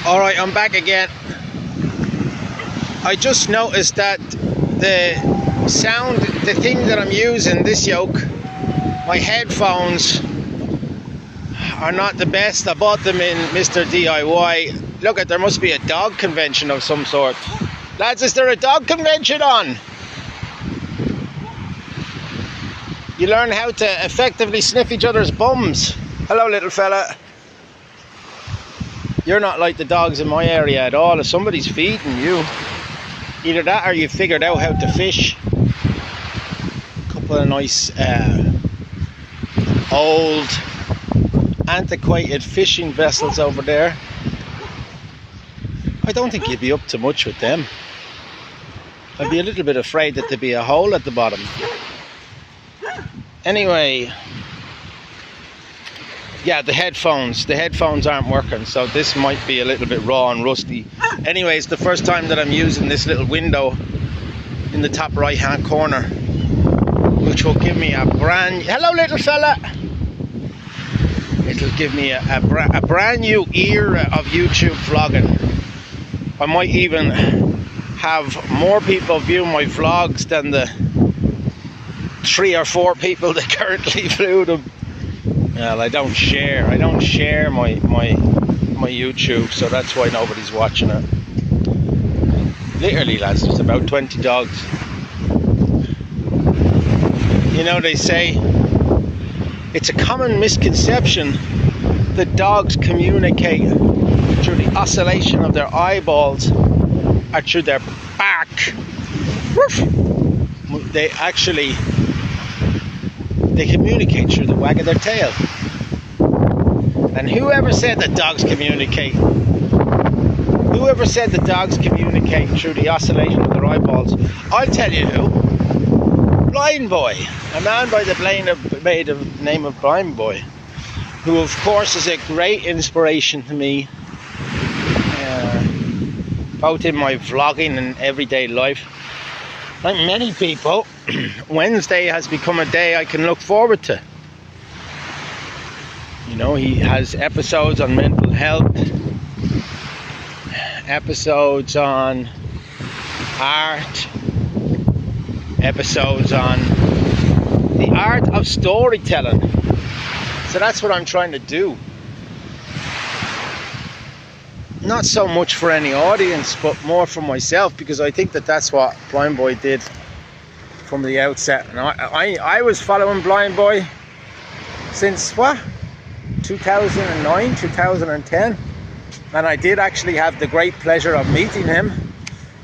Alright, I'm back again. I just noticed that the sound, the thing that I'm using, this yoke, my headphones are not the best. I bought them in Mr. DIY. Look, there must be a dog convention of some sort. Lads, is there a dog convention on? You learn how to effectively sniff each other's bums. Hello, little fella. You're not like the dogs in my area at all. If somebody's feeding you, either that or you figured out how to fish. A couple of nice old antiquated fishing vessels over there. I don't think you'd be up to much with them. I'd be a little bit afraid that there'd be a hole at the bottom. Anyway, yeah, the headphones aren't working, so this might be a little bit raw and rusty. Anyway, it's the first time that I'm using this little window in the top right hand corner, which will give me a hello, little fella. It'll give me a brand new era of YouTube vlogging. I might even have more people view my vlogs than the 3 or 4 people that currently view them. Well, I don't share my YouTube, so that's why nobody's watching it. Literally, lads, there's about 20 dogs. You know, they say it's a common misconception that dogs communicate through the oscillation of their eyeballs or through their bark. They communicate through the wag of their tail. And whoever said that dogs communicate through the oscillation of their eyeballs, I'll tell you who. Blind Boy, a man by the name of Blind Boy, who of course is a great inspiration to me, both in my vlogging and everyday life. Like many people, Wednesday has become a day I can look forward to. You know, he has episodes on mental health, episodes on art, episodes on the art of storytelling. So that's what I'm trying to do. Not so much for any audience, but more for myself, because I think that that's what Blind Boy did from the outset. And I was following Blind Boy since 2009, 2010, and I did actually have the great pleasure of meeting him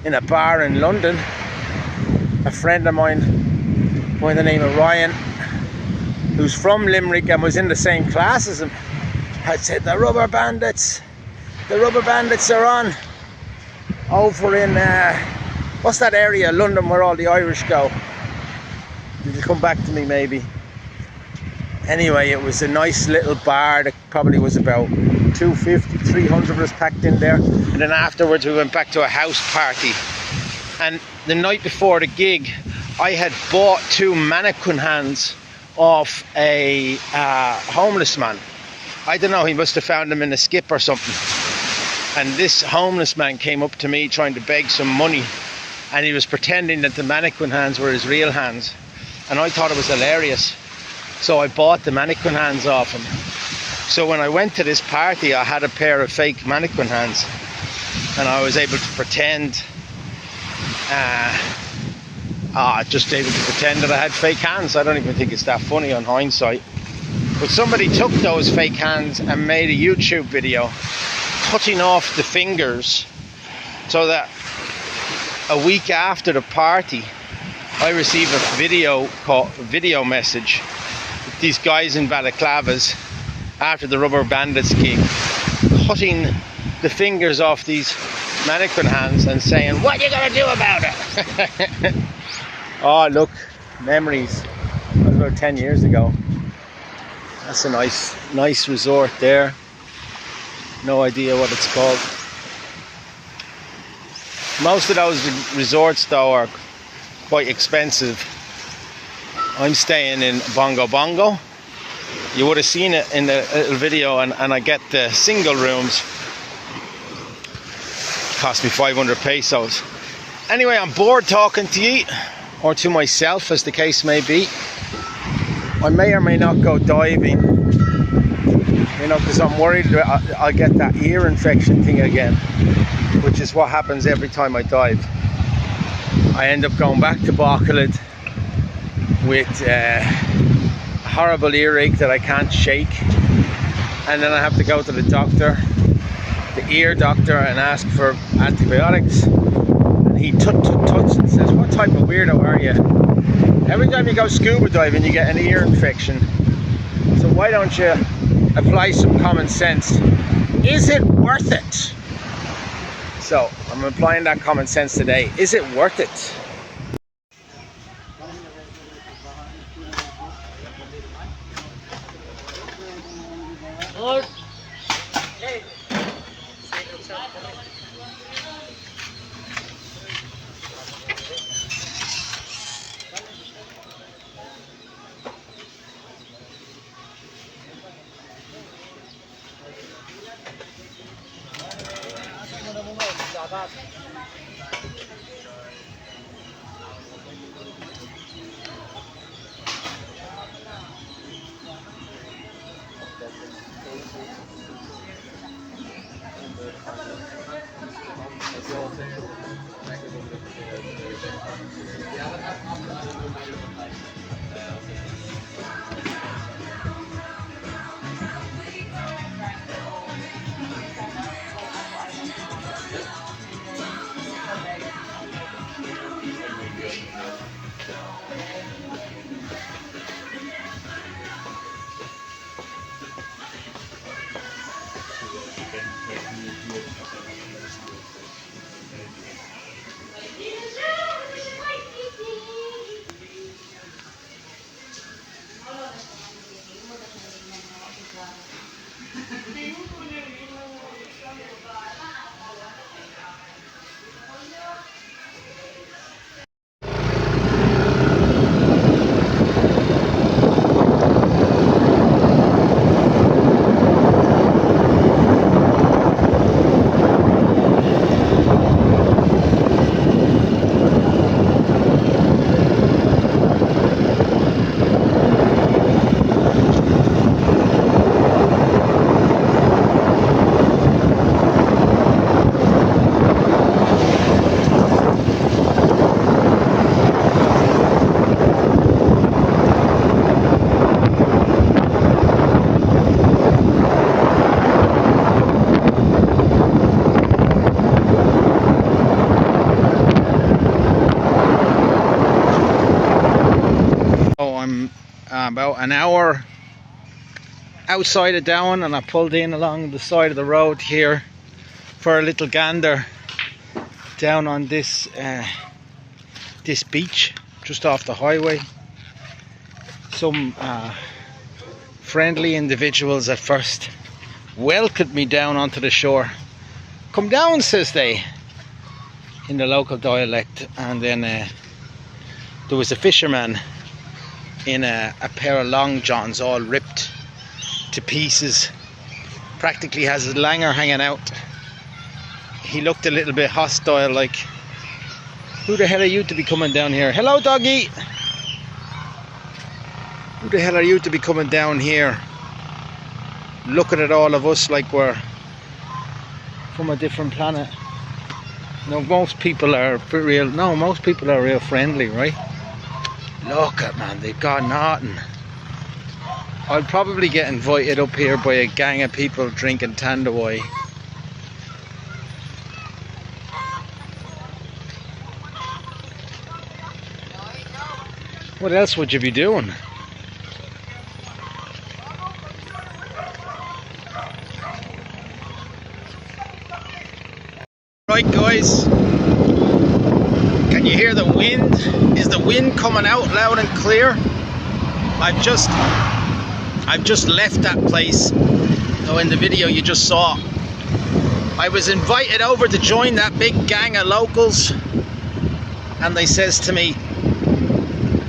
in a bar in London. A friend of mine by the name of Ryan, who's from Limerick and was in the same class as him, had said, the rubber bandits are on over in what's that area, London, where all the Irish go. It'll come back to me maybe. Anyway, it was a nice little bar that probably was about 250, 300 of us packed in there. And then afterwards we went back to a house party. And the night before the gig, I had bought 2 mannequin hands off a homeless man. I don't know, he must have found them in a skip or something. And this homeless man came up to me trying to beg some money, and he was pretending that the mannequin hands were his real hands. And I thought it was hilarious. So I bought the mannequin hands off him. So when I went to this party, I had a pair of fake mannequin hands, and I was able to pretend, just able to pretend that I had fake hands. I don't even think it's that funny on hindsight. But somebody took those fake hands and made a YouTube video cutting off the fingers, so that a week after the party, I received a video message with these guys in balaclavas after the Rubber Bandits gig, cutting the fingers off these mannequin hands and saying, "What are you gonna do about it?" Oh, look, memories. That was about 10 years ago. That's a nice resort there. No idea what it's called. Most of those resorts though are quite expensive. I'm staying in Bongo Bongo. You would have seen it in the little video, and I get the single rooms cost me 500 pesos. Anyway, I'm bored talking to you, or to myself as the case may be. I may or may not go diving, you know, because I'm worried that I'll get that ear infection thing again, which is what happens every time I dive. I end up going back to Bacolod with a horrible earache that I can't shake, and then I have to go to the doctor, the ear doctor, and ask for antibiotics. And he touch and says, "What type of weirdo are you? Every time you go scuba diving you get an ear infection, so why don't you apply some common sense? Is it worth it?" So I'm applying that common sense today. Is it worth it? About an hour outside of Down, and I pulled in along the side of the road here for a little gander down on this this beach just off the highway. Some friendly individuals at first welcomed me down onto the shore. "Come down," says they in the local dialect, and then there was a fisherman in a pair of long johns all ripped to pieces, practically has his langer hanging out. He looked a little bit hostile, like, "Who the hell are you to be coming down here? Hello, doggy. Who the hell are you to be coming down here looking at all of us like we're from a different planet?" No, most people are real friendly, right? Look at, man, they've got nothing. I'll probably get invited up here by a gang of people drinking Tanduay. What else would you be doing? Right, guys, can you hear the wind? Is the wind coming out loud and clear? I've just left that place. So in the video you just saw, I was invited over to join that big gang of locals, and they says to me,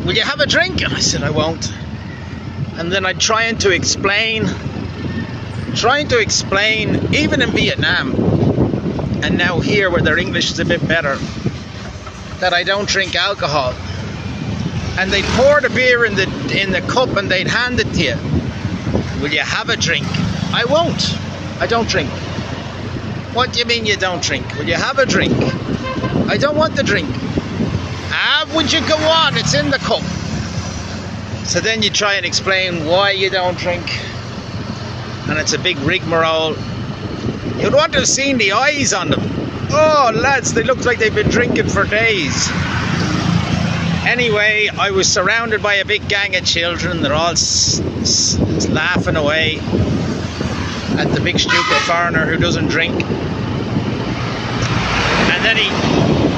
"Will you have a drink?" And I said, "I won't." And then I'm trying to explain, even in Vietnam, and now here where their English is a bit better, that I don't drink alcohol. And they'd pour the beer in the cup and they'd hand it to you. Will you have a drink? I won't. I don't drink. What do you mean you don't drink? Will you have a drink? I don't want the drink. Would you go on? It's in the cup. So then you try and explain why you don't drink. And it's a big rigmarole. You'd want to have seen the eyes on them. Oh, lads, they look like they've been drinking for days. Anyway, I was surrounded by a big gang of children. They're all laughing away at the big stupid foreigner who doesn't drink. And then he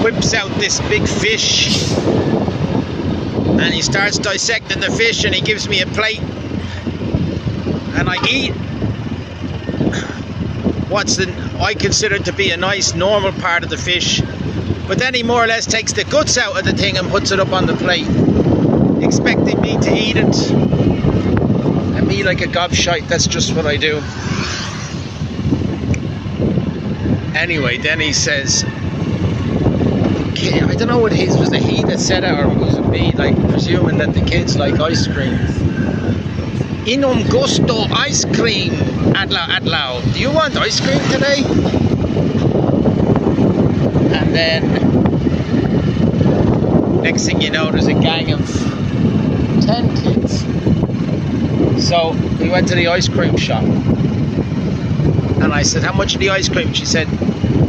whips out this big fish and he starts dissecting the fish and he gives me a plate and I eat what's I consider to be a nice normal part of the fish, but then he more or less takes the guts out of the thing and puts it up on the plate, expecting me to eat it. And me, like a gobshite, that's just what I do. Anyway, then he says, I don't know what was it he that said it or was it me, like presuming that the kids like ice cream. In un gusto ice cream, Adlau. Do you want ice cream today? And then next thing you know, there's a gang of 10 kids. So we went to the ice cream shop and I said, how much is the ice cream? She said,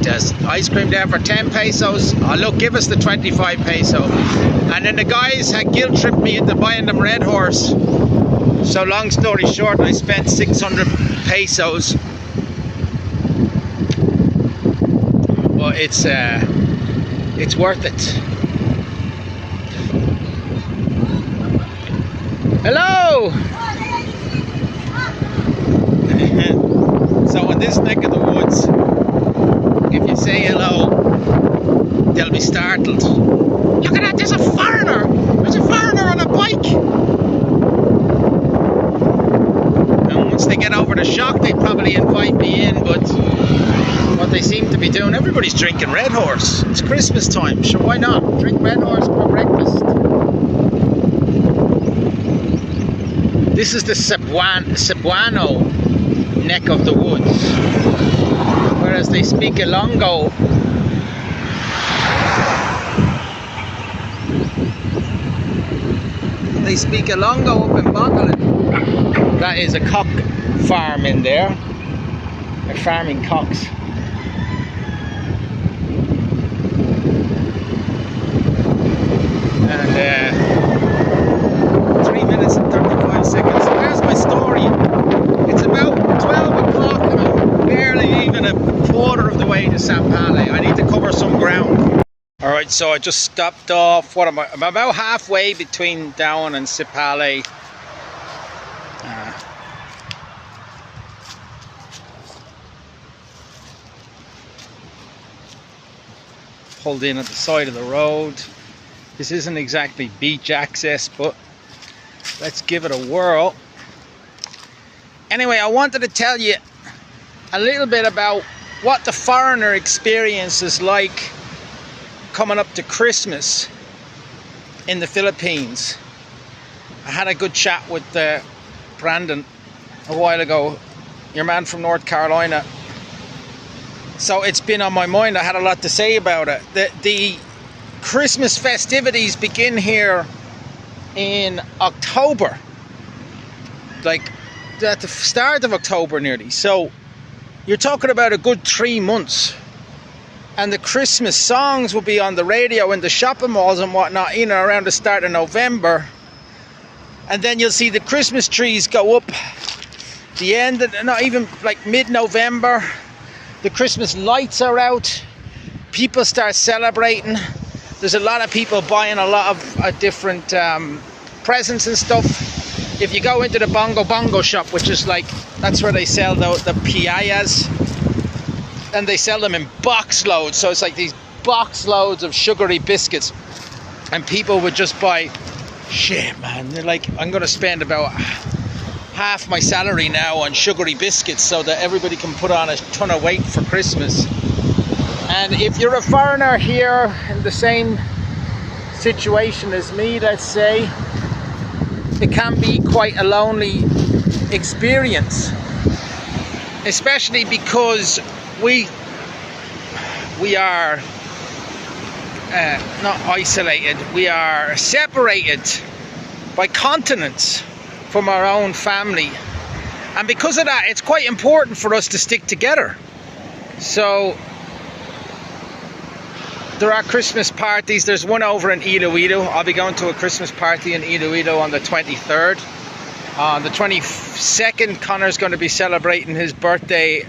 there's ice cream there for 10 pesos. Oh look, give us the 25 peso. And then the guys had guilt tripped me into buying them Red Horse. So long story short, I spent 600 pesos. But it's worth it. Hello! So in this neck of the woods, if you say hello, they'll be startled. Look at that, there's a foreigner! There's a foreigner on a bike! And once they get over the shock, they probably invite me in, but what they seem to be doing, everybody's drinking Red Horse. It's Christmas time, sure, why not? Drink Red Horse for breakfast. This is the Cebuano neck of the woods, whereas they speak Ilongo. They speak Ilongo up in Bogolan. That is a cock farm in there. They're farming cocks. And 3 minutes and 35 seconds. So there's my story. It's about 12 o'clock and I'm barely even a quarter of the way to Sipalay. I need to cover some ground. Alright, so I just stopped off. I'm about halfway between Down and Sipalay. Pulled in at the side of the road. This isn't exactly beach access, but let's give it a whirl. Anyway, I wanted to tell you a little bit about what the foreigner experience is like coming up to Christmas in the Philippines. I had a good chat with Brandon a while ago, your man from North Carolina. So it's been on my mind. I had a lot to say about it. The Christmas festivities begin here in October, like at the start of October nearly. So you're talking about a good 3 months. And the Christmas songs will be on the radio in the shopping malls and whatnot, around the start of November. And then you'll see the Christmas trees go up the end of, not even like mid-November. The Christmas lights are out. People start celebrating. There's a lot of people buying a lot of different presents and stuff. If you go into the bongo shop, which is like, that's where they sell the piayas. And they sell them in box loads, so it's like these box loads of sugary biscuits, and people would just buy shit, man. They're like, I'm gonna spend about half my salary now on sugary biscuits so that everybody can put on a ton of weight for Christmas. And if you're a foreigner here in the same situation as me, let's say, it can be quite a lonely experience, especially because we are not isolated, we are separated by continents from our own family, and because of that it's quite important for us to stick together. So there are Christmas parties. There's one over in Iloilo. I'll be going to a Christmas party in Iloilo on the 23rd. On the 22nd, Connor's going to be celebrating his birthday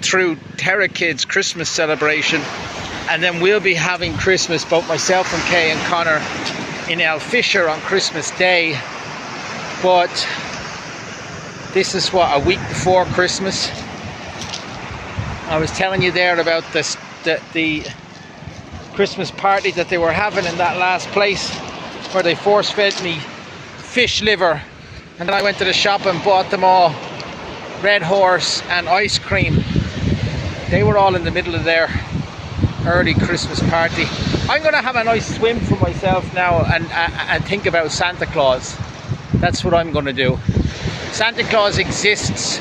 through Terra Kids Christmas celebration, and then we'll be having Christmas, both myself and Kay and Connor, in El Fisher on Christmas Day. But this is what, a week before Christmas. I was telling you there about the Christmas party that they were having in that last place where they force fed me fish liver, and then I went to the shop and bought them all Red Horse and ice cream. They were all in the middle of their early Christmas party. I'm going to have a nice swim for myself now and think about Santa Claus. That's what I'm going to do. Santa Claus exists,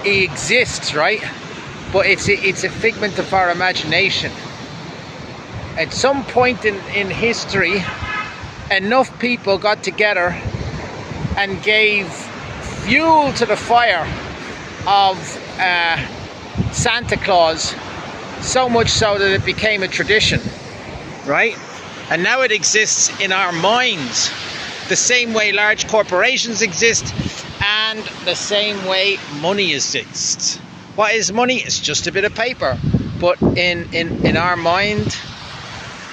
he exists, right? But it's a figment of our imagination. At some point in history, enough people got together and gave fuel to the fire of Santa Claus, so much so that it became a tradition, right? And now it exists in our minds, the same way large corporations exist and the same way money exists. What is money? It's just a bit of paper, but in our mind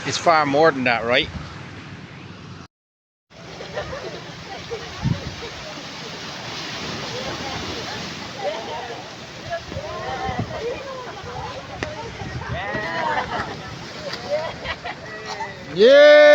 it's far more than that, right? Yeah!